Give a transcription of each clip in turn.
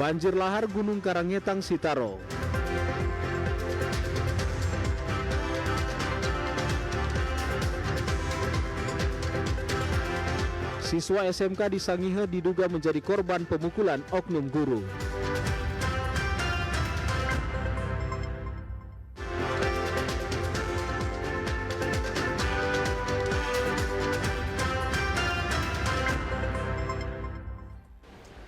Banjir lahar Gunung Karangetang Sitaro. Siswa SMK di Sangihe diduga menjadi korban pemukulan oknum guru.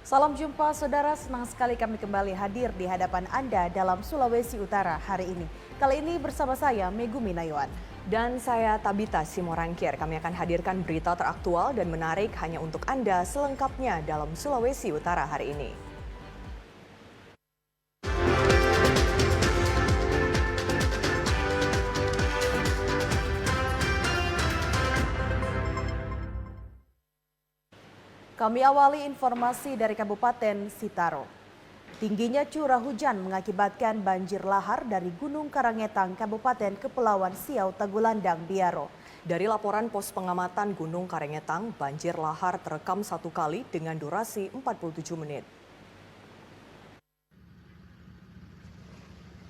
Salam jumpa saudara, senang sekali kami kembali hadir di hadapan Anda dalam Sulawesi Utara hari ini. Kali ini bersama saya Megumi Nayuan. Dan saya Tabita Simorangkir. Kami akan hadirkan berita teraktual dan menarik hanya untuk Anda selengkapnya dalam Sulawesi Utara hari ini. Kami awali informasi dari Kabupaten Sitaro. Tingginya curah hujan mengakibatkan banjir lahar dari Gunung Karangetang, Kabupaten Kepulauan Siau, Tagulandang, Biaro. Dari laporan pos pengamatan Gunung Karangetang, banjir lahar terekam satu kali dengan durasi 47 menit.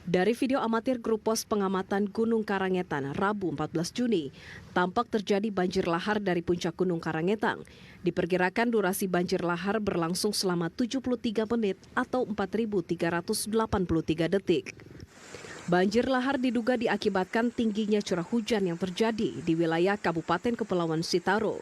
Dari video amatir grup pos pengamatan Gunung Karangetang Rabu 14 Juni, tampak terjadi banjir lahar dari puncak Gunung Karangetang. Diperkirakan durasi banjir lahar berlangsung selama 73 menit atau 4.383 detik. Banjir lahar diduga diakibatkan tingginya curah hujan yang terjadi di wilayah Kabupaten Kepulauan Sitaro.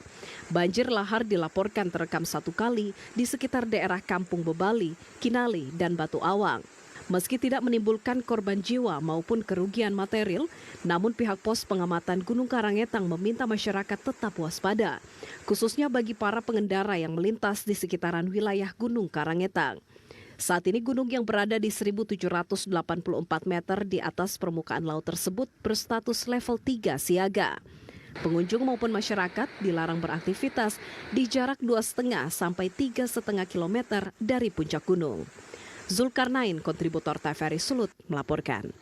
Banjir lahar dilaporkan terekam satu kali di sekitar daerah Kampung Bebali, Kinali, dan Batu Awang. Meski tidak menimbulkan korban jiwa maupun kerugian material, namun pihak pos pengamatan Gunung Karangetang meminta masyarakat tetap waspada, khususnya bagi para pengendara yang melintas di sekitaran wilayah Gunung Karangetang. Saat ini gunung yang berada di 1.784 meter di atas permukaan laut tersebut berstatus level 3 siaga. Pengunjung maupun masyarakat dilarang beraktivitas di jarak 2,5 sampai 3,5 kilometer dari puncak gunung. Zulkarnain, kontributor TVRI Sulut, melaporkan.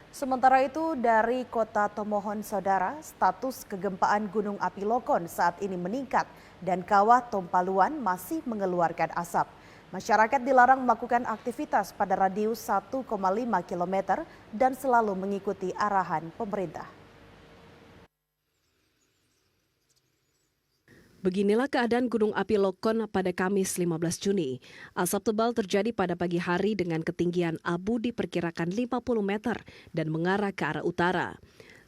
Sementara itu dari Kota Tomohon, saudara, status kegempaan Gunung Api Lokon saat ini meningkat dan kawah Tompaluan masih mengeluarkan asap. Masyarakat dilarang melakukan aktivitas pada radius 1,5 km dan selalu mengikuti arahan pemerintah. Beginilah keadaan Gunung Api Lokon pada Kamis 15 Juni. Asap tebal terjadi pada pagi hari dengan ketinggian abu diperkirakan 50 meter dan mengarah ke arah utara.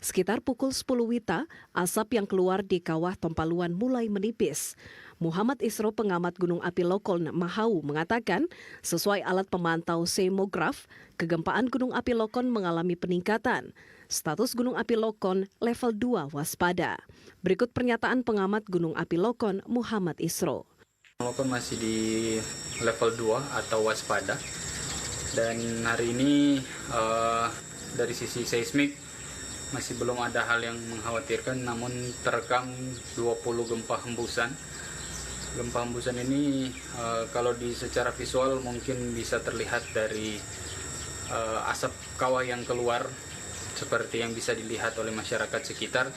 Sekitar pukul 10 WITA, asap yang keluar di kawah Tompaluan mulai menipis. Muhammad Isro, pengamat Gunung Api Lokon Mahau, mengatakan sesuai alat pemantau seismograf, kegempaan Gunung Api Lokon mengalami peningkatan. Status Gunung Api Lokon level 2 waspada. Berikut pernyataan pengamat Gunung Api Lokon Muhammad Isro. Lokon masih di level 2 atau waspada. Dan hari ini dari sisi seismik masih belum ada hal yang mengkhawatirkan, namun terekam 20 gempa hembusan. Gempa hembusan ini kalau secara visual mungkin bisa terlihat dari asap kawah yang keluar seperti yang bisa dilihat oleh masyarakat sekitar.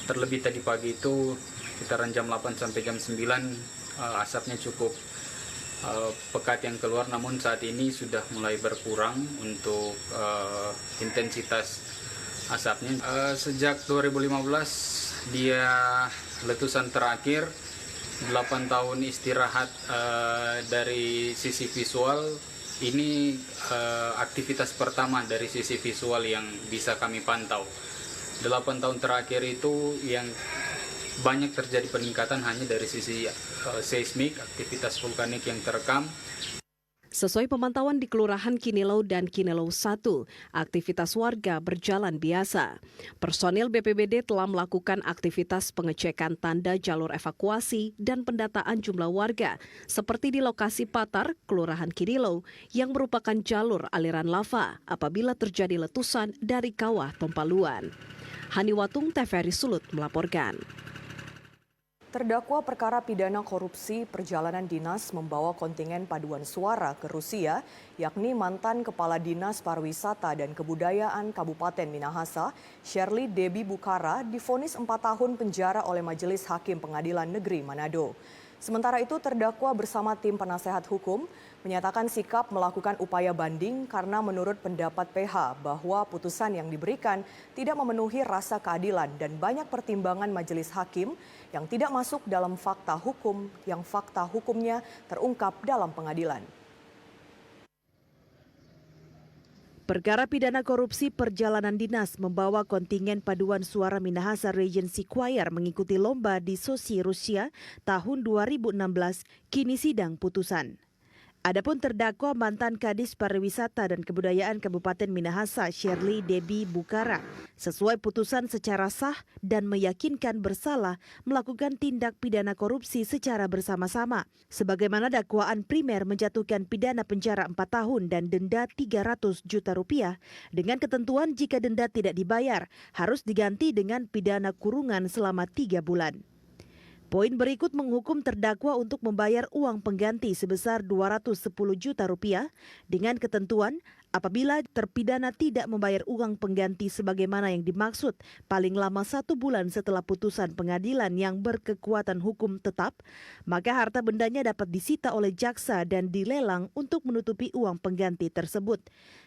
Terlebih tadi pagi itu sekitaran jam 8 sampai jam 9 asapnya cukup pekat yang keluar, namun saat ini sudah mulai berkurang untuk intensitas asapnya. Sejak 2015 dia letusan terakhir, 8 tahun istirahat dari sisi visual. Ini aktivitas pertama dari sisi visual yang bisa kami pantau. 8 tahun terakhir itu yang banyak terjadi peningkatan hanya dari sisi seismik, aktivitas vulkanik yang terekam. Sesuai pemantauan di Kelurahan Kinilau dan Kinilau 1, aktivitas warga berjalan biasa. Personil BPBD telah melakukan aktivitas pengecekan tanda jalur evakuasi dan pendataan jumlah warga, seperti di lokasi Patar, Kelurahan Kinilau, yang merupakan jalur aliran lava apabila terjadi letusan dari kawah Tompaluan. Hani Watung, TVRI Sulut, melaporkan. Terdakwa perkara pidana korupsi perjalanan dinas membawa kontingen paduan suara ke Rusia, yakni mantan Kepala Dinas Pariwisata dan Kebudayaan Kabupaten Minahasa, Shirley Debbie Bukara, divonis 4 tahun penjara oleh Majelis Hakim Pengadilan Negeri Manado. Sementara itu, terdakwa bersama tim penasehat hukum menyatakan sikap melakukan upaya banding karena menurut pendapat PH bahwa putusan yang diberikan tidak memenuhi rasa keadilan dan banyak pertimbangan majelis hakim yang tidak masuk dalam fakta hukum yang fakta hukumnya terungkap dalam pengadilan. Perkara pidana korupsi perjalanan dinas membawa kontingen paduan suara Minahasa Regency Choir mengikuti lomba di Sochi, Rusia tahun 2016 kini sidang putusan. Adapun terdakwa mantan Kadis Pariwisata dan Kebudayaan Kabupaten Minahasa Shirley Debbie Bukara sesuai putusan secara sah dan meyakinkan bersalah melakukan tindak pidana korupsi secara bersama-sama. Sebagaimana dakwaan primer menjatuhkan pidana penjara 4 tahun dan denda 300 juta rupiah dengan ketentuan jika denda tidak dibayar harus diganti dengan pidana kurungan selama 3 bulan. Poin berikut menghukum terdakwa untuk membayar uang pengganti sebesar 210 juta rupiah dengan ketentuan apabila terpidana tidak membayar uang pengganti sebagaimana yang dimaksud paling lama 1 bulan setelah putusan pengadilan yang berkekuatan hukum tetap, maka harta bendanya dapat disita oleh jaksa dan dilelang untuk menutupi uang pengganti tersebut.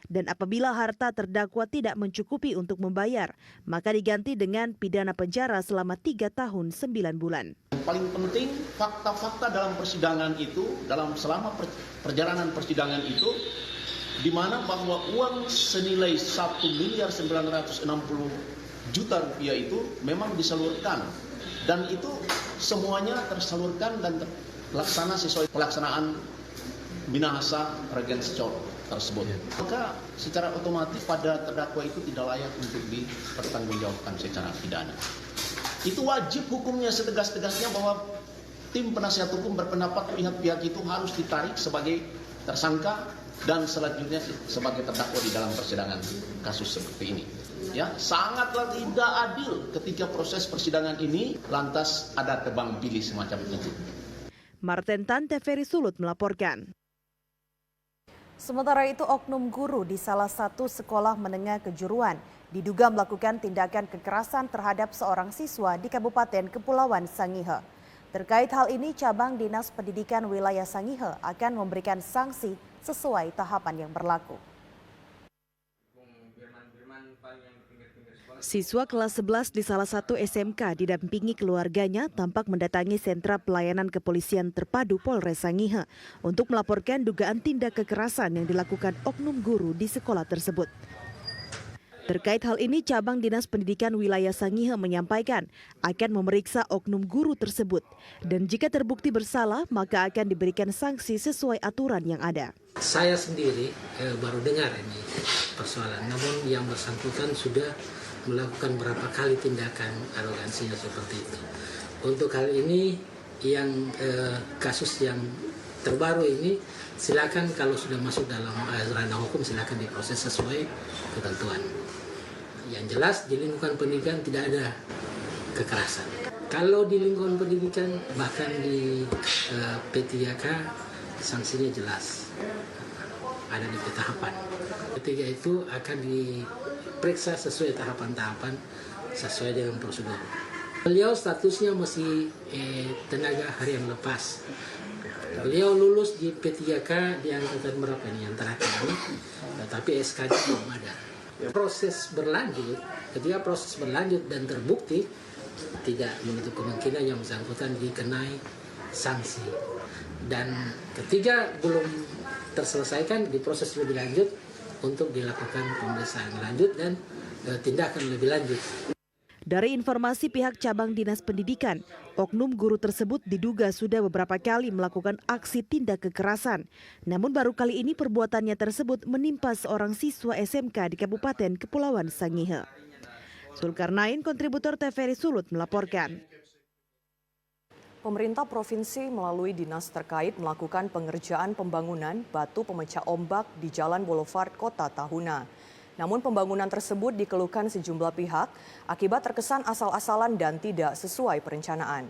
Dan apabila harta terdakwa tidak mencukupi untuk membayar, maka diganti dengan pidana penjara selama 3 tahun 9 bulan. Paling penting fakta-fakta dalam persidangan itu, selama perjalanan persidangan itu, di mana bahwa uang senilai 1.960.000.000 rupiah itu memang disalurkan dan itu semuanya tersalurkan dan terlaksana sesuai pelaksanaan Minahasa Regency Choir tersebut. Maka secara otomatis pada terdakwa itu tidak layak untuk dipertanggungjawabkan secara pidana. Itu wajib hukumnya setegas-tegasnya bahwa tim penasihat hukum berpendapat pihak-pihak itu harus ditarik sebagai tersangka dan selanjutnya sebagai terdakwa di dalam persidangan kasus seperti ini. Ya, sangatlah tidak adil ketika proses persidangan ini lantas ada tebang pilih semacam itu. Marten Tan, TVRI Sulut melaporkan. Sementara itu, oknum guru di salah satu sekolah menengah kejuruan diduga melakukan tindakan kekerasan terhadap seorang siswa di Kabupaten Kepulauan Sangihe. Terkait hal ini, Cabang Dinas Pendidikan Wilayah Sangihe akan memberikan sanksi sesuai tahapan yang berlaku. Siswa kelas 11 di salah satu SMK didampingi keluarganya tampak mendatangi sentra pelayanan kepolisian terpadu Polres Sangihe untuk melaporkan dugaan tindak kekerasan yang dilakukan oknum guru di sekolah tersebut. Terkait hal ini, Cabang Dinas Pendidikan Wilayah Sangihe menyampaikan akan memeriksa oknum guru tersebut dan jika terbukti bersalah maka akan diberikan sanksi sesuai aturan yang ada. Saya sendiri baru dengar ini persoalan, namun yang bersangkutan sudah melakukan berapa kali tindakan arogansinya seperti itu. Untuk hal ini yang kasus yang terbaru ini silakan kalau sudah masuk dalam ranah hukum silakan diproses sesuai ketentuan. Yang jelas di lingkungan pendidikan tidak ada kekerasan. Kalau di lingkungan pendidikan bahkan di P3K sanksinya jelas. Ada di tahapan. Ketiga itu akan diperiksa sesuai tahapan-tahapan sesuai dengan prosedur. Beliau statusnya masih tenaga harian lepas. Beliau lulus di P3K di angkatan berapa ini yang terakhir ini, tetapi SK-nya belum ada. Proses berlanjut, ketika proses berlanjut dan terbukti, tidak menutup kemungkinan yang bersangkutan dikenai sanksi. Dan ketiga belum terselesaikan, diproses lebih lanjut untuk dilakukan pemeriksaan lanjut dan tindakan lebih lanjut. Dari informasi pihak Cabang Dinas Pendidikan, oknum guru tersebut diduga sudah beberapa kali melakukan aksi tindak kekerasan. Namun baru kali ini perbuatannya tersebut menimpa seorang siswa SMK di Kabupaten Kepulauan Sangihe. Zulkarnain, kontributor TVRI Sulut melaporkan. Pemerintah provinsi melalui dinas terkait melakukan pengerjaan pembangunan batu pemecah ombak di Jalan Boulevard Kota Tahuna. Namun pembangunan tersebut dikeluhkan sejumlah pihak akibat terkesan asal-asalan dan tidak sesuai perencanaan.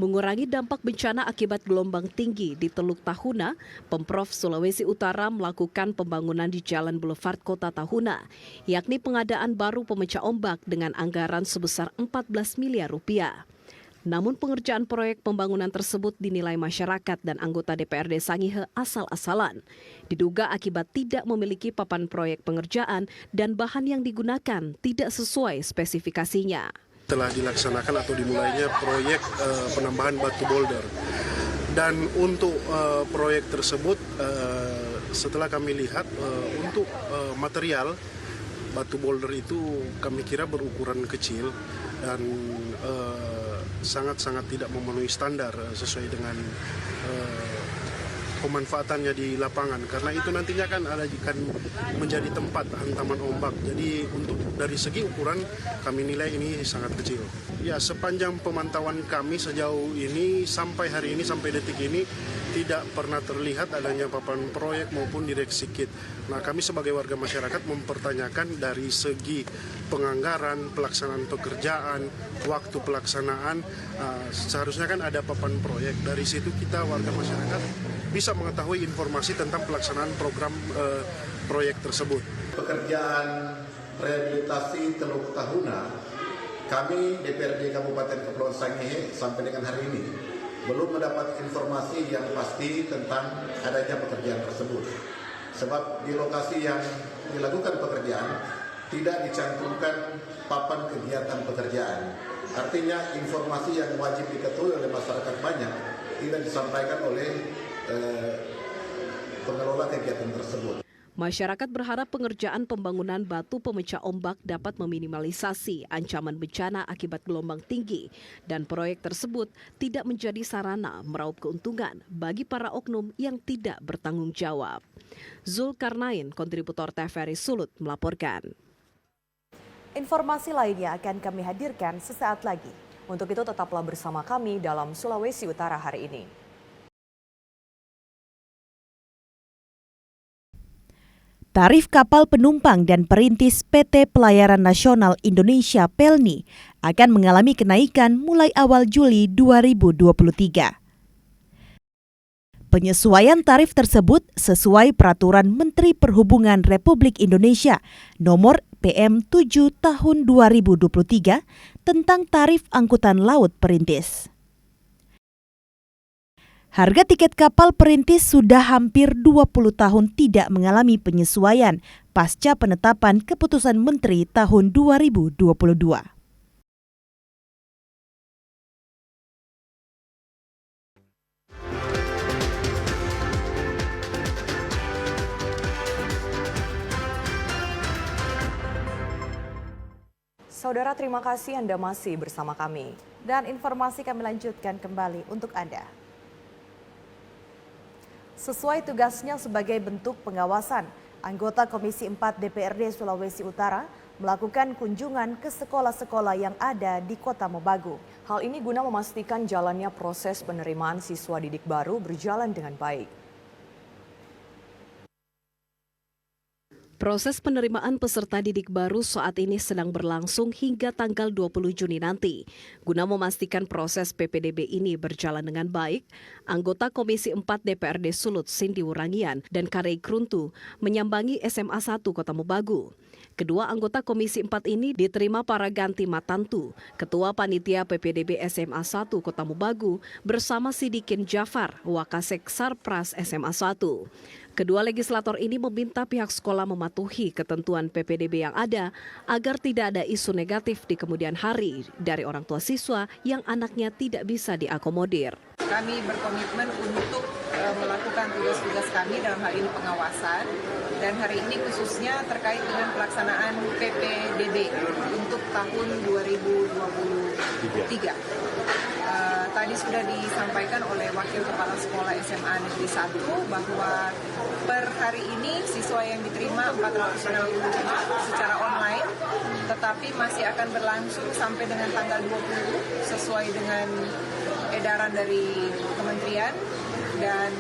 Mengurangi dampak bencana akibat gelombang tinggi di Teluk Tahuna, Pemprov Sulawesi Utara melakukan pembangunan di Jalan Boulevard Kota Tahuna, yakni pengadaan baru pemecah ombak dengan anggaran sebesar 14 miliar rupiah. Namun pengerjaan proyek pembangunan tersebut dinilai masyarakat dan anggota DPRD Sangihe asal-asalan. Diduga akibat tidak memiliki papan proyek pengerjaan dan bahan yang digunakan tidak sesuai spesifikasinya. Telah dilaksanakan atau dimulainya proyek penambahan batu boulder. Dan untuk proyek tersebut setelah kami lihat untuk material batu boulder itu kami kira berukuran kecil dan sangat-sangat tidak memenuhi standar sesuai dengan pemanfaatannya di lapangan, karena itu nantinya kan menjadi tempat hantaman ombak. Jadi untuk dari segi ukuran kami nilai ini sangat kecil. Ya, sepanjang pemantauan kami sejauh ini sampai hari ini, sampai detik ini tidak pernah terlihat adanya papan proyek maupun direksi kit. Nah, kami sebagai warga masyarakat mempertanyakan dari segi penganggaran, pelaksanaan pekerjaan, waktu pelaksanaan, seharusnya kan ada papan proyek. Dari situ kita warga masyarakat bisa mengetahui informasi tentang pelaksanaan program proyek tersebut. Pekerjaan rehabilitasi Teluk Tahuna, kami DPRD Kabupaten Kepulauan Sangihe sampai dengan hari ini belum mendapat informasi yang pasti tentang adanya pekerjaan tersebut. Sebab di lokasi yang dilakukan pekerjaan tidak dicantumkan papan kegiatan pekerjaan. Artinya informasi yang wajib diketahui oleh masyarakat banyak tidak disampaikan oleh pengelola kegiatan tersebut. Masyarakat berharap pengerjaan pembangunan batu pemecah ombak dapat meminimalisasi ancaman bencana akibat gelombang tinggi dan proyek tersebut tidak menjadi sarana meraup keuntungan bagi para oknum yang tidak bertanggung jawab. Zulkarnain, kontributor TVRI Sulut, melaporkan. Informasi lainnya akan kami hadirkan sesaat lagi. Untuk itu tetaplah bersama kami dalam Sulawesi Utara hari ini. Tarif kapal penumpang dan perintis PT Pelayaran Nasional Indonesia (PELNI) akan mengalami kenaikan mulai awal Juli 2023. Penyesuaian tarif tersebut sesuai Peraturan Menteri Perhubungan Republik Indonesia Nomor PM 7 Tahun 2023 tentang tarif angkutan laut perintis. Harga tiket kapal perintis sudah hampir 20 tahun tidak mengalami penyesuaian pasca penetapan Keputusan Menteri tahun 2022. Saudara, terima kasih Anda masih bersama kami. Dan informasi kami lanjutkan kembali untuk Anda. Sesuai tugasnya sebagai bentuk pengawasan, anggota Komisi 4 DPRD Sulawesi Utara melakukan kunjungan ke sekolah-sekolah yang ada di Kota Mobagu. Hal ini guna memastikan jalannya proses penerimaan siswa didik baru berjalan dengan baik. Proses penerimaan peserta didik baru saat ini sedang berlangsung hingga tanggal 20 Juni nanti. Guna memastikan proses PPDB ini berjalan dengan baik, anggota Komisi 4 DPRD Sulut Cindy Wurangian dan Karei Kruntu menyambangi SMA 1 Kota Mobagu. Kedua anggota Komisi 4 ini diterima Paraganti Matantu, Ketua Panitia PPDB SMA 1 Kota Mobagu, bersama Sidikin Jafar, Wakasek Sarpras SMA 1. Kedua legislator ini meminta pihak sekolah mematuhi ketentuan PPDB yang ada agar tidak ada isu negatif di kemudian hari dari orang tua siswa yang anaknya tidak bisa diakomodir. Kami berkomitmen untuk melakukan tugas-tugas kami dalam hal ini pengawasan, dan hari ini khususnya terkait dengan pelaksanaan PPDB untuk tahun 2023. Tadi sudah disampaikan oleh Wakil Kepala Sekolah SMA Negeri 1 bahwa per hari ini siswa yang diterima 465 secara online, tetapi masih akan berlangsung sampai dengan tanggal 20 sesuai dengan edaran dari kementerian, dan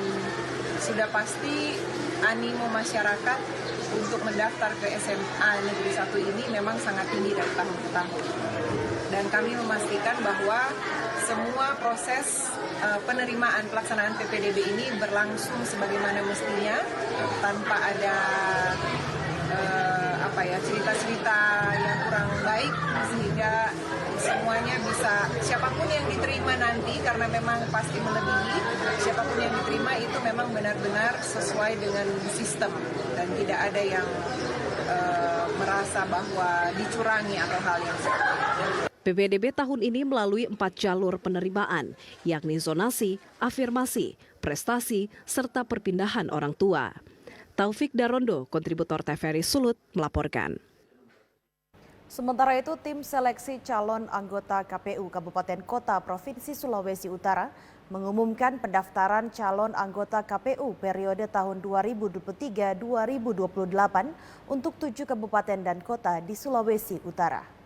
sudah pasti animo masyarakat untuk mendaftar ke SMA Negeri 1 ini memang sangat tinggi dari tahun ke tahun. Dan kami memastikan bahwa semua proses penerimaan pelaksanaan PPDB ini berlangsung sebagaimana mestinya tanpa ada cerita-cerita yang kurang baik, sehingga semuanya bisa, siapapun yang diterima nanti, karena memang pasti melebihi, siapapun yang diterima itu memang benar-benar sesuai dengan sistem dan tidak ada yang merasa bahwa dicurangi atau hal yang seperti itu. PPDB tahun ini melalui 4 jalur penerimaan, yakni zonasi, afirmasi, prestasi, serta perpindahan orang tua. Taufik Darondo, kontributor TVRI Sulut, melaporkan. Sementara itu, tim seleksi calon anggota KPU Kabupaten Kota Provinsi Sulawesi Utara mengumumkan pendaftaran calon anggota KPU periode tahun 2023-2028 untuk 7 kabupaten dan kota di Sulawesi Utara.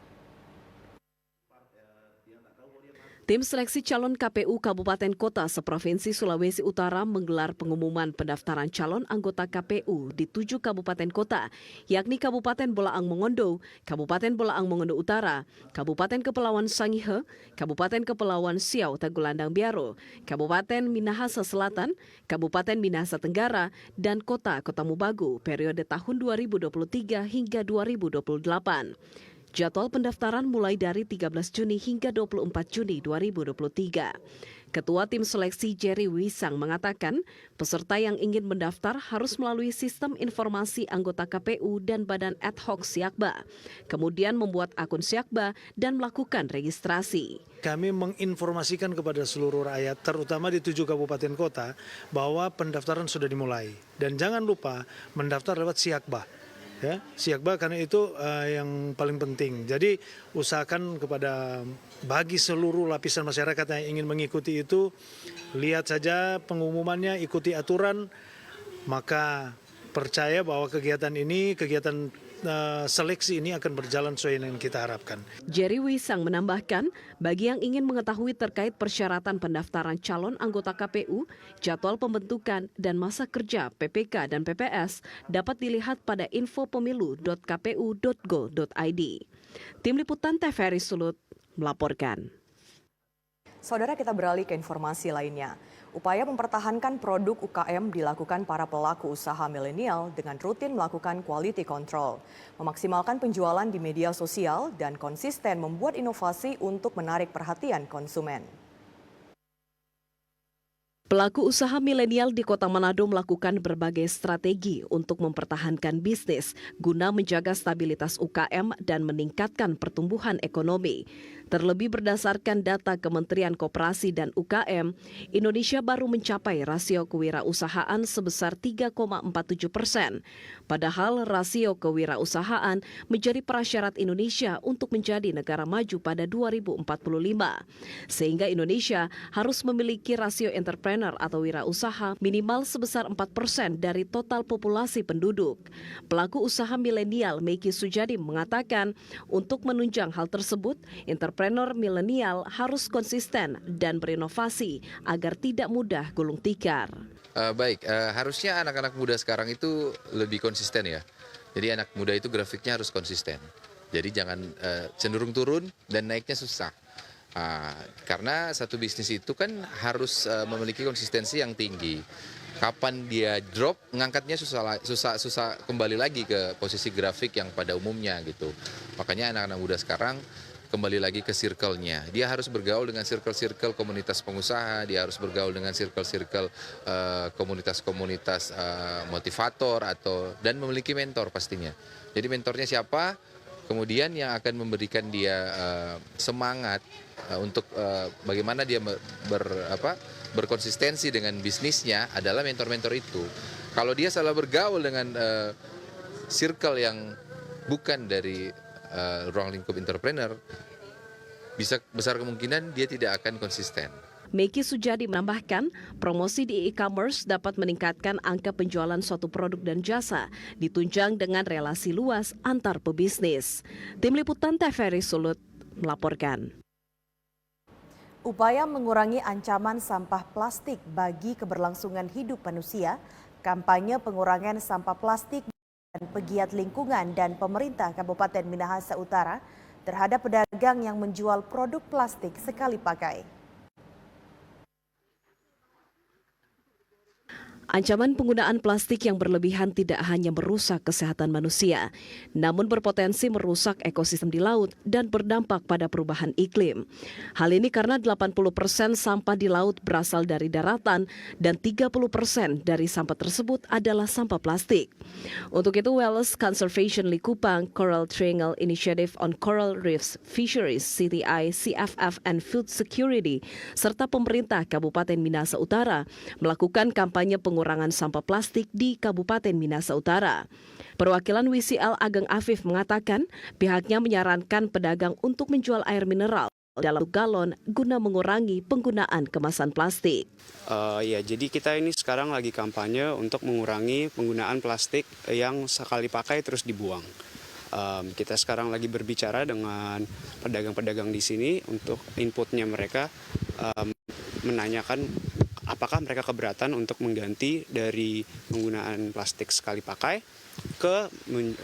Tim seleksi calon KPU Kabupaten Kota seprovinsi Sulawesi Utara menggelar pengumuman pendaftaran calon anggota KPU di 7 kabupaten kota, yakni Kabupaten Bolaang Mongondo, Kabupaten Bolaang Mongondo Utara, Kabupaten Kepulauan Sangihe, Kabupaten Kepulauan Siau Tagulandang Biaro, Kabupaten Minahasa Selatan, Kabupaten Minahasa Tenggara, dan Kota Mubagu periode tahun 2023 hingga 2028. Jadwal pendaftaran mulai dari 13 Juni hingga 24 Juni 2023. Ketua Tim Seleksi Jerry Wisang mengatakan, peserta yang ingin mendaftar harus melalui sistem informasi anggota KPU dan Badan Ad Hoc Siakba, kemudian membuat akun Siakba dan melakukan registrasi. Kami menginformasikan kepada seluruh rakyat, terutama di 7 kabupaten kota, bahwa pendaftaran sudah dimulai. Dan jangan lupa mendaftar lewat Siakba. Ya, Siakba karena itu yang paling penting. Jadi usahakan bagi seluruh lapisan masyarakat yang ingin mengikuti itu, lihat saja pengumumannya, ikuti aturan, maka percaya bahwa kegiatan seleksi ini akan berjalan sesuai yang kita harapkan. Jerry Wisang menambahkan, bagi yang ingin mengetahui terkait persyaratan pendaftaran calon anggota KPU, jadwal pembentukan dan masa kerja PPK dan PPS dapat dilihat pada infopemilu.kpu.go.id. Tim Liputan TVRI Sulut melaporkan. Saudara, kita beralih ke informasi lainnya. Upaya mempertahankan produk UKM dilakukan para pelaku usaha milenial dengan rutin melakukan quality control, memaksimalkan penjualan di media sosial, dan konsisten membuat inovasi untuk menarik perhatian konsumen. Pelaku usaha milenial di Kota Manado melakukan berbagai strategi untuk mempertahankan bisnis guna menjaga stabilitas UKM dan meningkatkan pertumbuhan ekonomi. Terlebih berdasarkan data Kementerian Koperasi dan UKM, Indonesia baru mencapai rasio kewirausahaan sebesar 3,47%. Padahal rasio kewirausahaan menjadi prasyarat Indonesia untuk menjadi negara maju pada 2045. Sehingga Indonesia harus memiliki rasio entrepreneur atau wirausaha minimal sebesar 4% dari total populasi penduduk. Pelaku usaha milenial Meiki Sujadi mengatakan, untuk menunjang hal tersebut, entrepreneur milenial harus konsisten dan berinovasi agar tidak mudah gulung tikar. Harusnya anak-anak muda sekarang itu lebih konsisten ya. Jadi anak muda itu grafiknya harus konsisten. Jadi jangan cenderung turun dan naiknya susah. Karena satu bisnis itu kan harus memiliki konsistensi yang tinggi. Kapan dia drop, ngangkatnya susah kembali lagi ke posisi grafik yang pada umumnya gitu. Makanya anak-anak muda sekarang kembali lagi ke circle-nya. Dia harus bergaul dengan circle-circle komunitas pengusaha, dia harus bergaul dengan circle-circle komunitas-komunitas motivator dan memiliki mentor pastinya. Jadi mentornya siapa? Kemudian yang akan memberikan dia semangat untuk bagaimana dia berkonsistensi dengan bisnisnya adalah mentor-mentor itu. Kalau dia salah bergaul dengan circle yang bukan dari ruang lingkup entrepreneur, bisa besar kemungkinan dia tidak akan konsisten. Meiki Sujadi menambahkan, promosi di e-commerce dapat meningkatkan angka penjualan suatu produk dan jasa, ditunjang dengan relasi luas antar pebisnis. Tim Liputan TVRI Sulut melaporkan. Upaya mengurangi ancaman sampah plastik bagi keberlangsungan hidup manusia, kampanye pengurangan sampah plastik dan pegiat lingkungan dan pemerintah Kabupaten Minahasa Utara terhadap pedagang yang menjual produk plastik sekali pakai. Ancaman penggunaan plastik yang berlebihan tidak hanya merusak kesehatan manusia, namun berpotensi merusak ekosistem di laut dan berdampak pada perubahan iklim. Hal ini karena 80% sampah di laut berasal dari daratan dan 30% dari sampah tersebut adalah sampah plastik. Untuk itu, Wales Conservation Likupang, Coral Triangle Initiative on Coral Reefs, Fisheries, CTI, CFF, and Food Security, serta pemerintah Kabupaten Minahasa Utara melakukan kampanye pengurangan sampah plastik di Kabupaten Minahasa Utara. Perwakilan WCL Ageng Afif mengatakan pihaknya menyarankan pedagang untuk menjual air mineral dalam 1 galon guna mengurangi penggunaan kemasan plastik. Jadi kita ini sekarang lagi kampanye untuk mengurangi penggunaan plastik yang sekali pakai terus dibuang. Kita sekarang lagi berbicara dengan pedagang-pedagang di sini untuk inputnya mereka, menanyakan apakah mereka keberatan untuk mengganti dari penggunaan plastik sekali pakai ke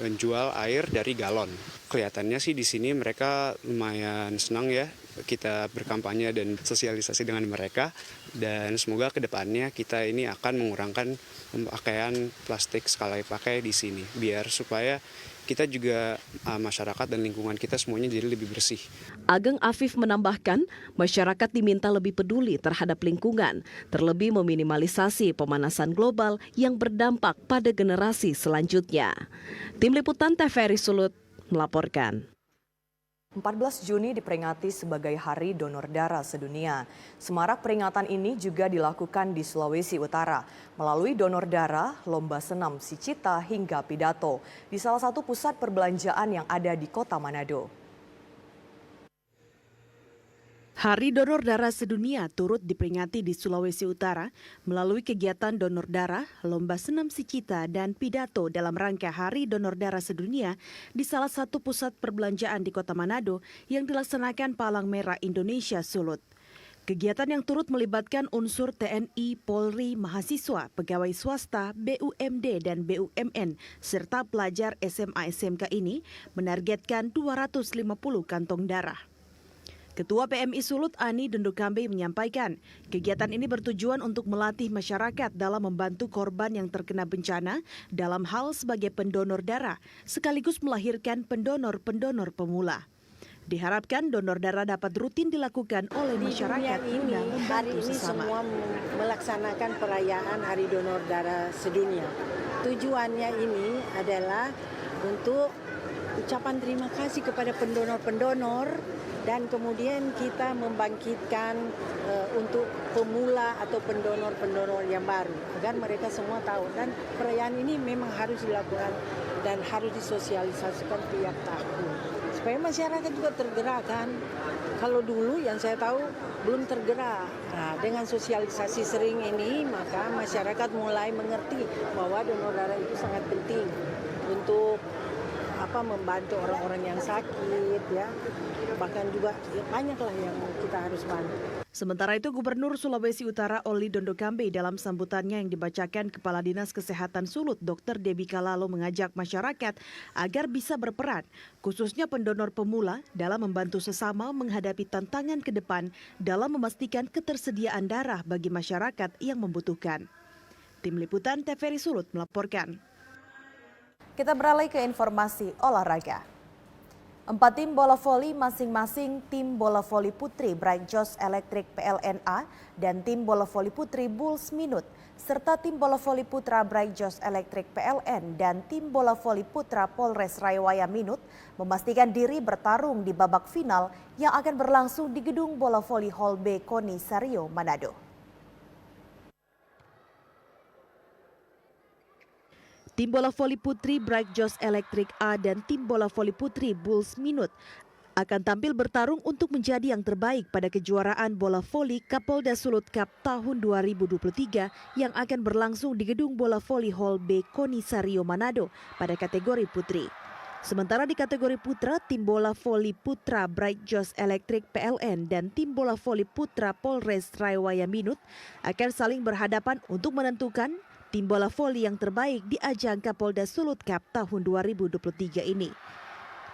menjual air dari galon. Kelihatannya sih di sini mereka lumayan senang ya kita berkampanye dan sosialisasi dengan mereka, dan semoga kedepannya kita ini akan mengurangkan pemakaian plastik sekali pakai di sini biar supaya kita juga masyarakat dan lingkungan kita semuanya jadi lebih bersih. Ageng Afif menambahkan, masyarakat diminta lebih peduli terhadap lingkungan, terlebih meminimalisasi pemanasan global yang berdampak pada generasi selanjutnya. Tim Liputan TVRI Sulut melaporkan. 14 Juni diperingati sebagai Hari Donor Darah Sedunia. Semarak peringatan ini juga dilakukan di Sulawesi Utara melalui donor darah, lomba senam si cita hingga pidato di salah satu pusat perbelanjaan yang ada di Kota Manado. Hari Donor Darah Sedunia turut diperingati di Sulawesi Utara melalui kegiatan donor darah, lomba senam si cita, dan pidato dalam rangka Hari Donor Darah Sedunia di salah satu pusat perbelanjaan di Kota Manado yang dilaksanakan Palang Merah Indonesia Sulut. Kegiatan yang turut melibatkan unsur TNI, Polri, mahasiswa, pegawai swasta, BUMD, dan BUMN, serta pelajar SMA-SMK ini menargetkan 250 kantong darah. Ketua PMI Sulut Ani Dendokambe menyampaikan, kegiatan ini bertujuan untuk melatih masyarakat dalam membantu korban yang terkena bencana dalam hal sebagai pendonor darah, sekaligus melahirkan pendonor-pendonor pemula. Diharapkan donor darah dapat rutin dilakukan oleh masyarakat ini, hari ini sesama. Semua melaksanakan perayaan Hari Donor Darah Sedunia. Tujuannya ini adalah untuk ucapan terima kasih kepada pendonor-pendonor, dan kemudian kita membangkitkan untuk pemula atau pendonor-pendonor yang baru agar mereka semua tahu, dan perayaan ini memang harus dilakukan dan harus disosialisasikan tiap tahun supaya masyarakat juga tergerak kan. Kalau dulu yang saya tahu belum tergerak. Nah, dengan sosialisasi sering ini maka masyarakat mulai mengerti bahwa donor darah itu sangat penting untuk membantu orang-orang yang sakit ya. Bahkan juga banyaklah yang kita harus bantu. Sementara itu, Gubernur Sulawesi Utara Oli Dondokambe dalam sambutannya yang dibacakan Kepala Dinas Kesehatan Sulut Dr. Debbie Kalalo mengajak masyarakat agar bisa berperan, khususnya pendonor pemula dalam membantu sesama menghadapi tantangan ke depan dalam memastikan ketersediaan darah bagi masyarakat yang membutuhkan. Tim Liputan TVRI Sulut melaporkan. Kita beralih ke informasi olahraga. 4 tim bola voli masing-masing tim bola voli putri Bright Joss Electric PLNA dan tim bola voli putri Bulls Minut serta tim bola voli putra Bright Joss Electric PLN dan tim bola voli putra Polres Raiwaya Minut memastikan diri bertarung di babak final yang akan berlangsung di gedung bola voli Hall B Koni Sario Manado. Tim bola voli putri Bright Joss Electric A dan tim bola voli putri Bulls Minut akan tampil bertarung untuk menjadi yang terbaik pada kejuaraan bola voli Kapolda Sulut Cup tahun 2023 yang akan berlangsung di gedung bola voli Hall B Koni Sario Manado pada kategori putri. Sementara di kategori putra, tim bola voli putra Bright Joss Electric PLN dan tim bola voli putra Polres Raiwaya Minut akan saling berhadapan untuk menentukan tim bola voli yang terbaik di ajang Kapolda Sulut Cup tahun 2023 ini.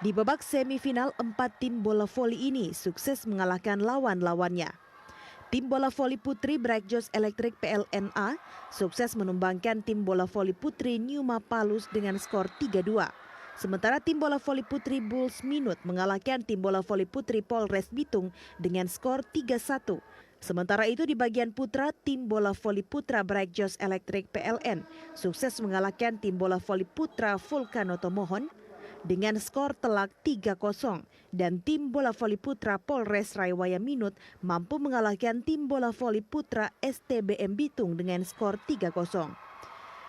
Di babak semifinal, 4 tim bola voli ini sukses mengalahkan lawan-lawannya. Tim bola voli putri Breakjos Electric PLNA sukses menumbangkan tim bola voli putri Nyuma Palus dengan skor 3-2. Sementara tim bola voli putri Bulls Minut mengalahkan tim bola voli putri Polres Bitung dengan skor 3-1. Sementara itu di bagian putra, tim bola voli putra Breakjos Electric PLN sukses mengalahkan tim bola voli putra Vulcano Tomohon dengan skor telak 3-0 dan tim bola voli putra Polres Raiwaya Minut mampu mengalahkan tim bola voli putra STBM Bitung dengan skor 3-0.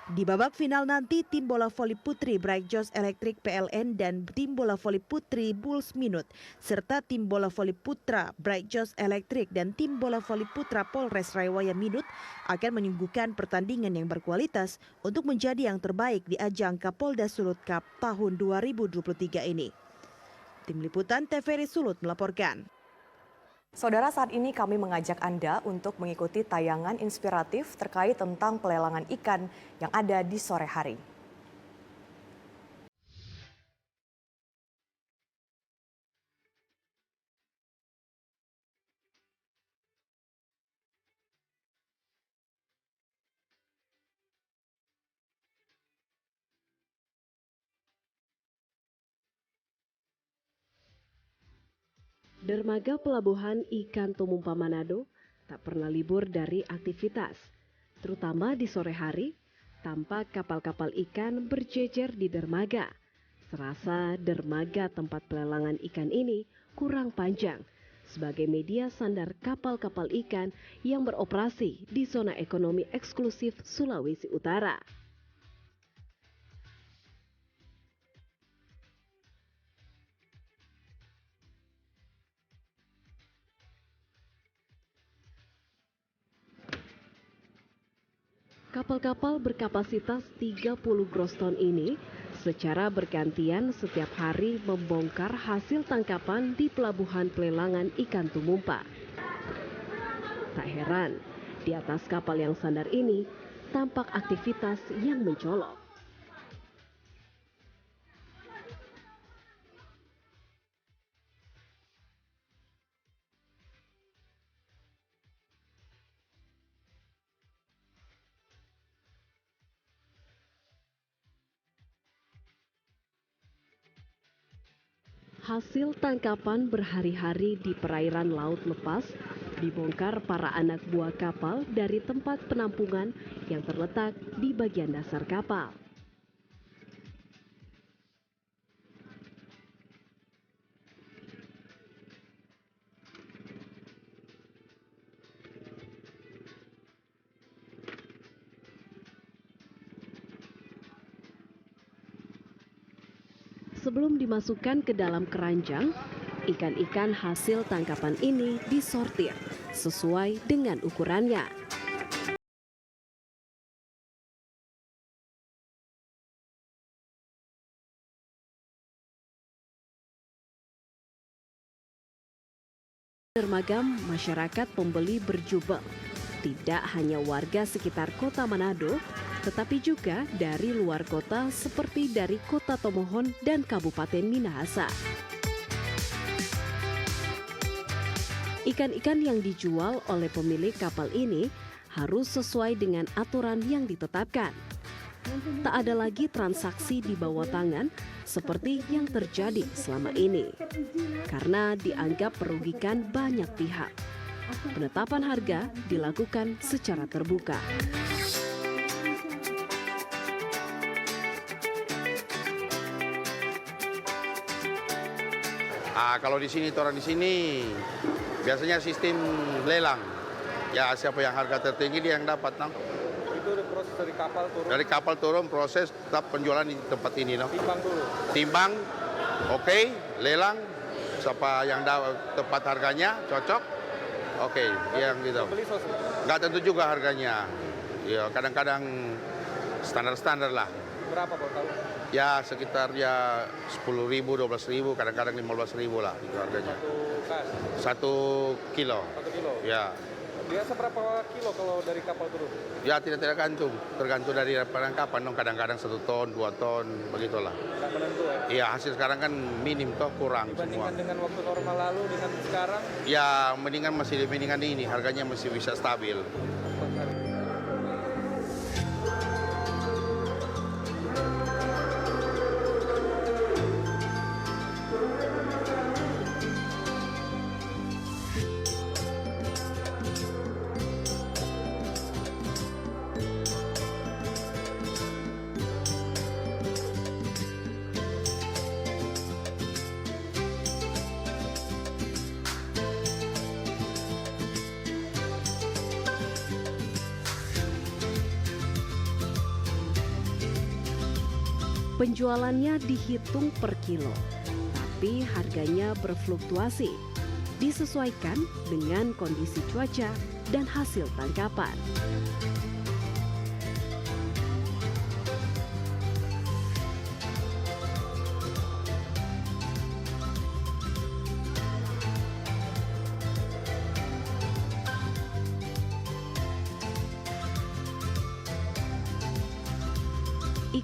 Di babak final nanti tim bola voli putri Breakjos Electric PLN dan tim bola voli putri Bulls Minut serta tim bola voli putra Breakjos Electric dan tim bola voli putra Polres Raiwaya Minut akan menyuguhkan pertandingan yang berkualitas untuk menjadi yang terbaik di ajang Kapolda Sulut Cup tahun 2023 ini. Tim Liputan TVRI Sulut melaporkan. Saudara, saat ini kami mengajak Anda untuk mengikuti tayangan inspiratif terkait tentang pelelangan ikan yang ada di sore hari. Dermaga Pelabuhan Ikan Tumumpa Manado tak pernah libur dari aktivitas, terutama di sore hari. Tampak kapal-kapal ikan berjejer di dermaga. Serasa dermaga tempat pelelangan ikan ini kurang panjang sebagai media sandar kapal-kapal ikan yang beroperasi di zona ekonomi eksklusif Sulawesi Utara. Kapal-kapal berkapasitas 30 gross ton ini secara bergantian setiap hari membongkar hasil tangkapan di pelabuhan pelelangan ikan Tumumpa. Tak heran, di atas kapal yang sandar ini tampak aktivitas yang mencolok. Hasil tangkapan berhari-hari di perairan laut lepas dibongkar para anak buah kapal dari tempat penampungan yang terletak di bagian dasar kapal. Sebelum dimasukkan ke dalam keranjang, ikan-ikan hasil tangkapan ini disortir sesuai dengan ukurannya. Dermaga masyarakat pembeli berjubel, tidak hanya warga sekitar kota Manado, tetapi juga dari luar kota seperti dari kota Tomohon dan Kabupaten Minahasa. Ikan-ikan yang dijual oleh pemilik kapal ini harus sesuai dengan aturan yang ditetapkan. Tak ada lagi transaksi di bawah tangan seperti yang terjadi selama ini, karena dianggap merugikan banyak pihak. Penetapan harga dilakukan secara terbuka. Kalau di sini, orang di sini biasanya sistem lelang. Ya siapa yang harga tertinggi dia yang dapat, no? Itu proses dari kapal turun. Dari kapal turun proses tetap penjualan di tempat ini, no? Timbang dulu. Timbang, oke, lelang. Siapa yang tepat harganya cocok, oke, yang gitu. Nggak tentu juga harganya. Ya kadang-kadang standar-standar lah. Berapa Pak tahu? Ya sekitar ya 10.000, 12.000, kadang-kadang 15.000 lah itu harganya. Satu kas? 1 kilo. 1 kilo? Ya. Biasa berapa kilo kalau dari kapal turun? Ya tidak tergantung dari penangkapan. Kadang-kadang 1 ton, 2 ton, begitulah. Nggak menentu ya? Iya, hasil sekarang kan minim toh, kurang semua. Dibandingkan dengan waktu normal lalu dengan sekarang? Ya mendingan ini, harganya masih bisa stabil. Penjualannya dihitung per kilo, tapi harganya berfluktuasi, disesuaikan dengan kondisi cuaca dan hasil tangkapan.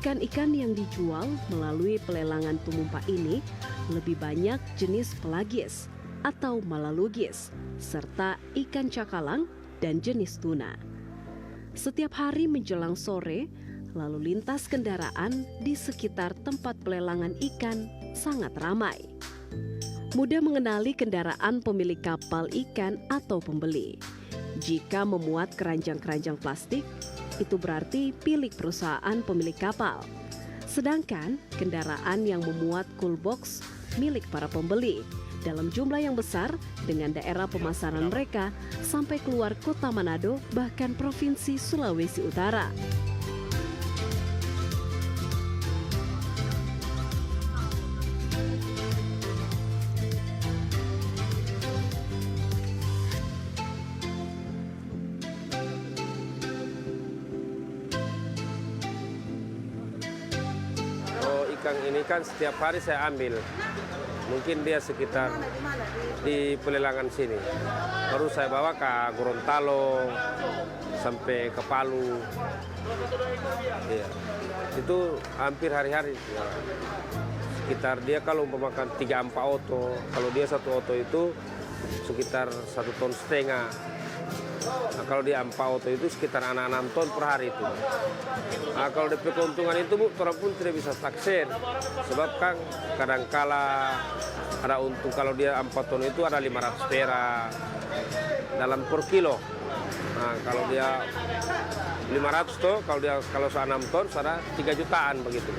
Ikan-ikan yang dijual melalui pelelangan tumumpa ini lebih banyak jenis pelagis atau malalugis, serta ikan cakalang dan jenis tuna. Setiap hari menjelang sore, lalu lintas kendaraan di sekitar tempat pelelangan ikan sangat ramai. Mudah mengenali kendaraan pemilik kapal ikan atau pembeli. Jika memuat keranjang-keranjang plastik, itu berarti milik perusahaan pemilik kapal. Sedangkan kendaraan yang memuat cool box milik para pembeli dalam jumlah yang besar dengan daerah pemasaran mereka sampai keluar kota Manado bahkan provinsi Sulawesi Utara. Ikan ini kan setiap hari saya ambil, mungkin dia sekitar di pelelangan sini. Baru saya bawa ke Gorontalo sampai ke Palu. Iya. Itu hampir hari-hari. Ya. Sekitar dia kalau memakan 3-4 oto, kalau dia 1 oto itu sekitar 1,5 ton. Nah, kalau di 4 oto itu sekitar 6 ton per hari itu. Nah, kalau DP keuntungan itu Bu, orang pun tidak bisa taksir. Sebab kan kadangkala ada untung kalau dia 4 ton itu ada 500 perak dalam per kilo. Nah, kalau dia 500 tuh, kalau 6 ton ada 3 jutaan begitu.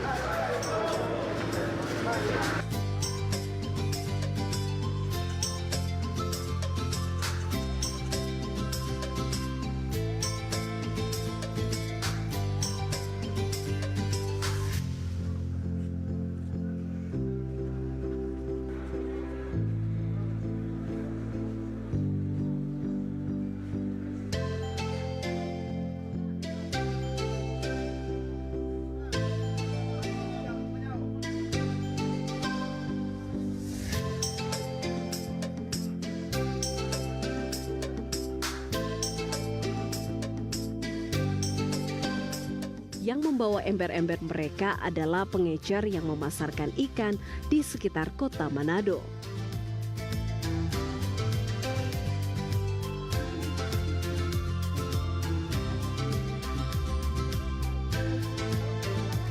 Yang membawa ember-ember mereka adalah pengecer yang memasarkan ikan di sekitar kota Manado.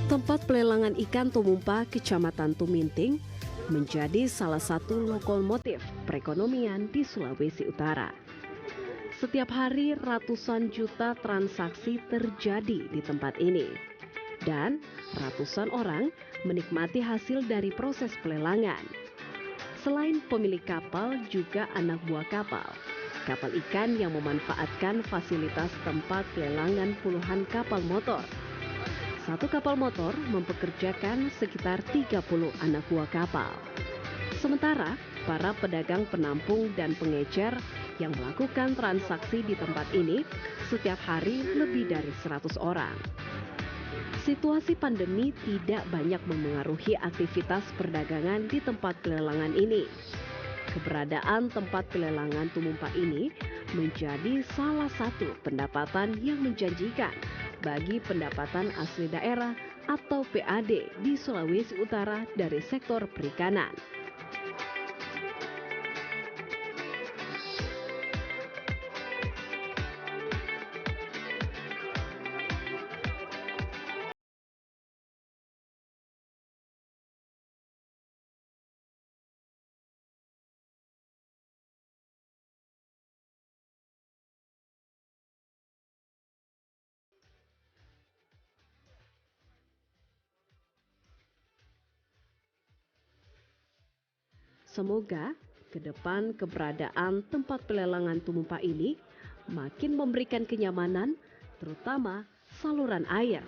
Tempat pelelangan ikan Tumumpa, Kecamatan Tuminting, menjadi salah satu lokomotif perekonomian di Sulawesi Utara. Setiap hari ratusan juta transaksi terjadi di tempat ini. Dan ratusan orang menikmati hasil dari proses pelelangan. Selain pemilik kapal, juga anak buah kapal. Kapal ikan yang memanfaatkan fasilitas tempat pelelangan puluhan kapal motor. Satu kapal motor mempekerjakan sekitar 30 anak buah kapal. Sementara para pedagang penampung dan pengecer yang melakukan transaksi di tempat ini setiap hari lebih dari 100 orang. Situasi pandemi tidak banyak memengaruhi aktivitas perdagangan di tempat pelelangan ini. Keberadaan tempat pelelangan tumumpa ini menjadi salah satu pendapatan yang menjanjikan bagi pendapatan asli daerah atau PAD di Sulawesi Utara dari sektor perikanan. Semoga ke depan keberadaan tempat pelelangan tumumpa ini makin memberikan kenyamanan, terutama saluran air,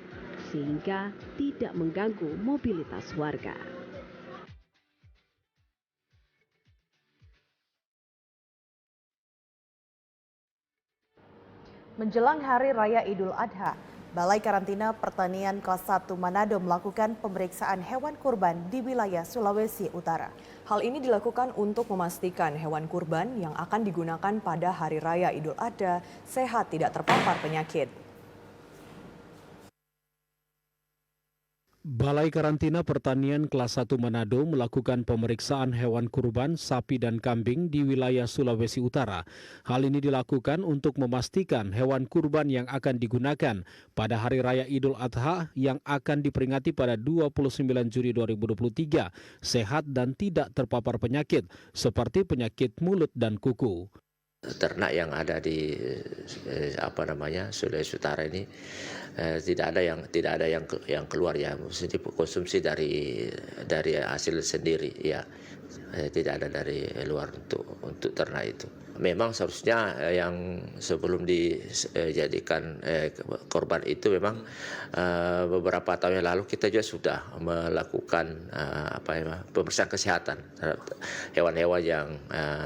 sehingga tidak mengganggu mobilitas warga. Menjelang Hari Raya Idul Adha, Balai Karantina Pertanian Kelas 1 Manado melakukan pemeriksaan hewan kurban di wilayah Sulawesi Utara. Hal ini dilakukan untuk memastikan hewan kurban yang akan digunakan pada Hari Raya Idul Adha sehat tidak terpapar penyakit. Balai Karantina Pertanian Kelas 1 Manado melakukan pemeriksaan hewan kurban sapi dan kambing di wilayah Sulawesi Utara. Hal ini dilakukan untuk memastikan hewan kurban yang akan digunakan pada Hari Raya Idul Adha yang akan diperingati pada 29 Juli 2023 sehat dan tidak terpapar penyakit seperti penyakit mulut dan kuku. Ternak yang ada di Sulawesi Utara ini tidak ada yang keluar ya, mesti konsumsi dari hasil sendiri ya, tidak ada dari luar untuk ternak itu. Memang seharusnya yang sebelum dijadikan korban itu memang beberapa tahun yang lalu kita juga sudah melakukan pemeriksaan kesehatan terhadap hewan-hewan yang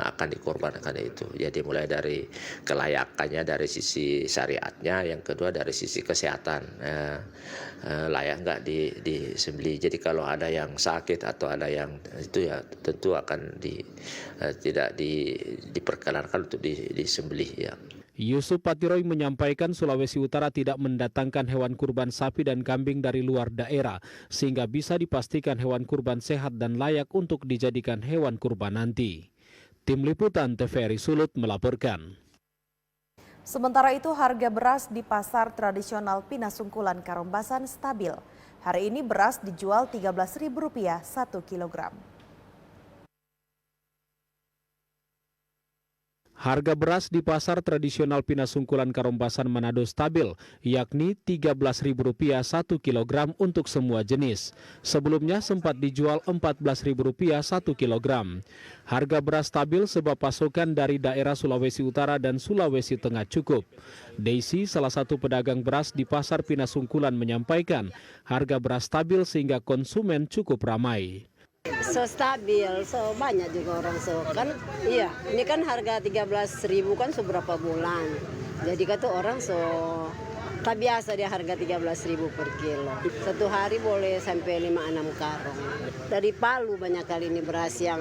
akan dikorbankan itu. Jadi mulai dari kelayakannya dari sisi syariatnya, yang kedua dari sisi kesehatan layak nggak disembelih. Jadi kalau ada yang sakit atau ada yang itu ya tentu akan tidak diperkenankan untuk disembelih ya. Yusuf Patiroy menyampaikan Sulawesi Utara tidak mendatangkan hewan kurban sapi dan kambing dari luar daerah sehingga bisa dipastikan hewan kurban sehat dan layak untuk dijadikan hewan kurban nanti. Tim Liputan TVRI Sulut melaporkan. Sementara itu harga beras di pasar tradisional Pinasungkulan Karombasan stabil. Hari ini beras dijual Rp13.000 1 kilogram. Harga beras di pasar tradisional Pinasungkulan Karombasan Manado stabil, yakni Rp13.000 1 kilogram untuk semua jenis. Sebelumnya sempat dijual Rp14.000 1 kilogram. Harga beras stabil sebab pasokan dari daerah Sulawesi Utara dan Sulawesi Tengah cukup. Daisy, salah satu pedagang beras di pasar Pinasungkulan, menyampaikan harga beras stabil sehingga konsumen cukup ramai. So stabil, so banyak juga orang kan iya, ini kan harga 13.000 kan seberapa bulan. Jadi kata orang tak biasa dia harga 13.000 per kilo. Satu hari boleh sampai 5-6 karung. Dari Palu banyak kali ini beras yang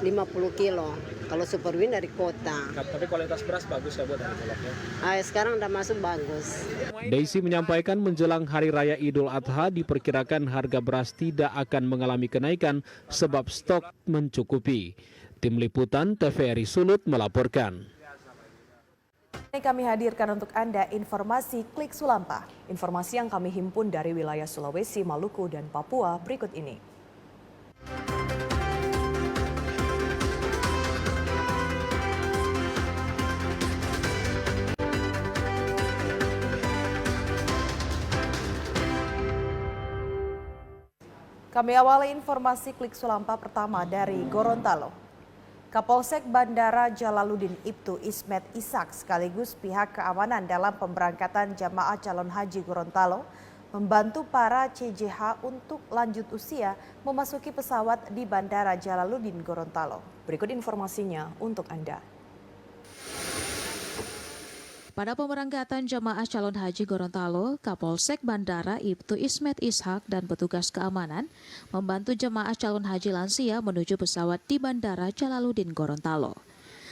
50 kilo. Kalau Superwin dari kota. Tapi kualitas beras bagus ya buat hari sekarang udah masuk bagus. Daisy menyampaikan menjelang Hari Raya Idul Adha diperkirakan harga beras tidak akan mengalami kenaikan sebab stok mencukupi. Tim Liputan TVRI Sulut melaporkan. Ini kami hadirkan untuk Anda informasi Klik Sulampa. Informasi yang kami himpun dari wilayah Sulawesi, Maluku, dan Papua berikut ini. Kami awali informasi Klik Sulampa pertama dari Gorontalo. Kapolsek Bandara Jalaluddin Ibtu Ismet Ishak sekaligus pihak keamanan dalam pemberangkatan jamaah calon haji Gorontalo membantu para CJH untuk lanjut usia memasuki pesawat di Bandara Jalaluddin Gorontalo. Berikut informasinya untuk Anda. Pada pemberangkatan jemaah calon haji Gorontalo, Kapolsek Bandara Ibtu Ismet Ishak dan petugas keamanan membantu jemaah calon haji lansia menuju pesawat di Bandara Jalaluddin Gorontalo.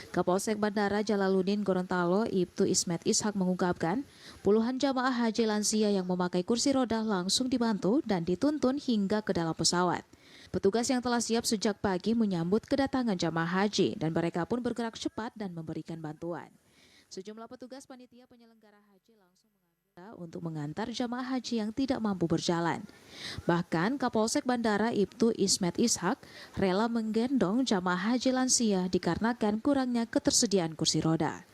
Kapolsek Bandara Jalaluddin Gorontalo Ibtu Ismet Ishak mengungkapkan, puluhan jemaah haji lansia yang memakai kursi roda langsung dibantu dan dituntun hingga ke dalam pesawat. Petugas yang telah siap sejak pagi menyambut kedatangan jemaah haji dan mereka pun bergerak cepat dan memberikan bantuan. Sejumlah petugas panitia penyelenggara haji langsung mengambil untuk mengantar jemaah haji yang tidak mampu berjalan. Bahkan Kapolsek Bandara Ibtu Ismet Ishak rela menggendong jemaah haji lansia dikarenakan kurangnya ketersediaan kursi roda.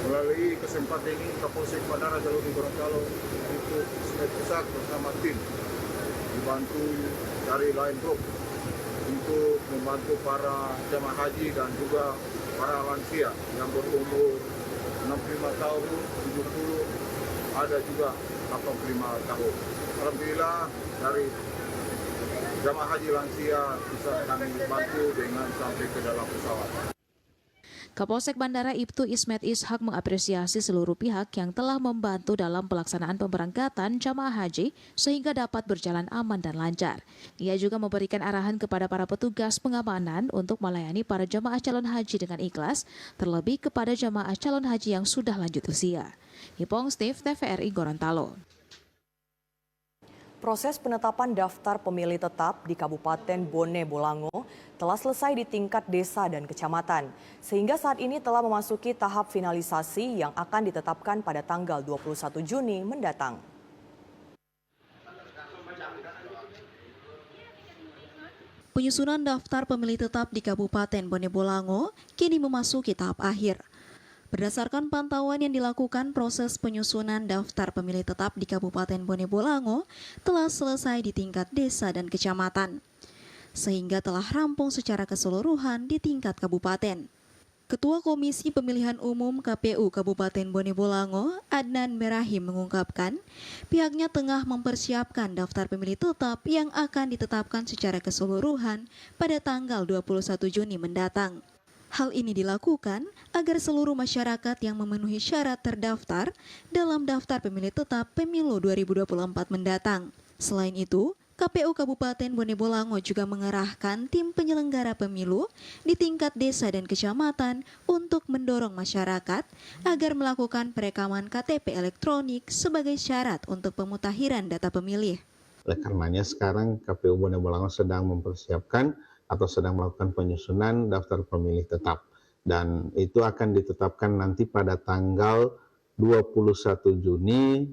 Melalui kesempatan ini Kapolsek Bandara Jalaluddin Gorontalo Ibtu Ismet Ishak bersama tim dibantu dari Line Group untuk membantu para jemaah haji dan juga para lansia yang berumur 65 tahun, 70, ada juga 85 tahun. Alhamdulillah dari jemaah haji lansia bisa kami bantu dengan sampai ke dalam pesawat. Kapolsek Bandara Ibtu Ismet Ishak mengapresiasi seluruh pihak yang telah membantu dalam pelaksanaan pemberangkatan jamaah haji sehingga dapat berjalan aman dan lancar. Ia juga memberikan arahan kepada para petugas pengamanan untuk melayani para jamaah calon haji dengan ikhlas, terlebih kepada jamaah calon haji yang sudah lanjut usia. Ipong Steve, TVRI Gorontalo. Proses penetapan daftar pemilih tetap di Kabupaten Bone Bolango telah selesai di tingkat desa dan kecamatan, sehingga saat ini telah memasuki tahap finalisasi yang akan ditetapkan pada tanggal 21 Juni mendatang. Penyusunan daftar pemilih tetap di Kabupaten Bone Bolango kini memasuki tahap akhir. Berdasarkan pantauan yang dilakukan, proses penyusunan daftar pemilih tetap di Kabupaten Bone Bolango telah selesai di tingkat desa dan kecamatan, sehingga telah rampung secara keseluruhan di tingkat kabupaten. Ketua Komisi Pemilihan Umum KPU Kabupaten Bone Bolango, Adnan Merahim mengungkapkan, pihaknya tengah mempersiapkan daftar pemilih tetap yang akan ditetapkan secara keseluruhan pada tanggal 21 Juni mendatang. Hal ini dilakukan agar seluruh masyarakat yang memenuhi syarat terdaftar dalam daftar pemilih tetap pemilu 2024 mendatang. Selain itu, KPU Kabupaten Bone Bolango juga mengerahkan tim penyelenggara pemilu di tingkat desa dan kecamatan untuk mendorong masyarakat agar melakukan perekaman KTP elektronik sebagai syarat untuk pemutakhiran data pemilih. Oleh karenanya sekarang KPU Bone Bolango sedang mempersiapkan atau sedang melakukan penyusunan daftar pemilih tetap. Dan itu akan ditetapkan nanti pada tanggal 21 Juni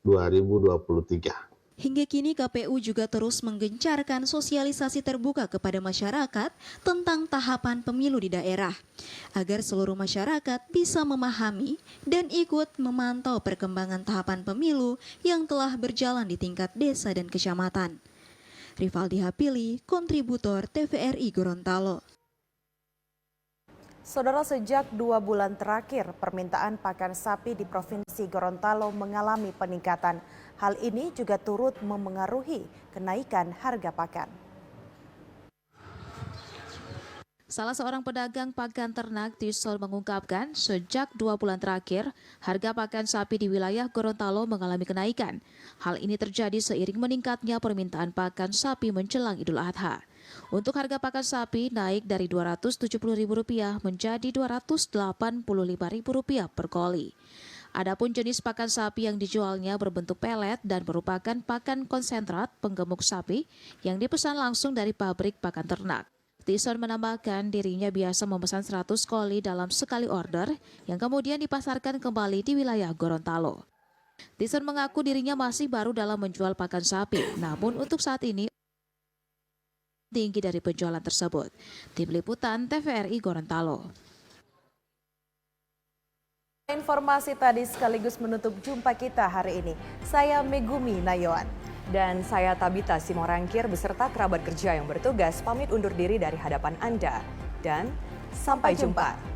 2023. Hingga kini KPU juga terus menggencarkan sosialisasi terbuka kepada masyarakat tentang tahapan pemilu di daerah, agar seluruh masyarakat bisa memahami dan ikut memantau perkembangan tahapan pemilu yang telah berjalan di tingkat desa dan kecamatan. Rivaldi Hapili, kontributor TVRI Gorontalo. Saudara, sejak 2 bulan terakhir, permintaan pakan sapi di Provinsi Gorontalo mengalami peningkatan. Hal ini juga turut memengaruhi kenaikan harga pakan. Salah seorang pedagang pakan ternak Tisol mengungkapkan, sejak 2 bulan terakhir, harga pakan sapi di wilayah Gorontalo mengalami kenaikan. Hal ini terjadi seiring meningkatnya permintaan pakan sapi menjelang Idul Adha. Untuk harga pakan sapi naik dari Rp270.000 menjadi Rp285.000 per koli. Adapun jenis pakan sapi yang dijualnya berbentuk pelet dan merupakan pakan konsentrat penggemuk sapi yang dipesan langsung dari pabrik pakan ternak. Tison menambahkan dirinya biasa memesan 100 koli dalam sekali order yang kemudian dipasarkan kembali di wilayah Gorontalo. Tison mengaku dirinya masih baru dalam menjual pakan sapi, namun untuk saat ini tinggi dari penjualan tersebut. Tim Liputan TVRI Gorontalo. Informasi tadi sekaligus menutup jumpa kita hari ini. Saya Megumi Nayoan. Dan saya Tabita Simorangkir beserta kerabat kerja yang bertugas pamit undur diri dari hadapan Anda. Dan sampai jumpa.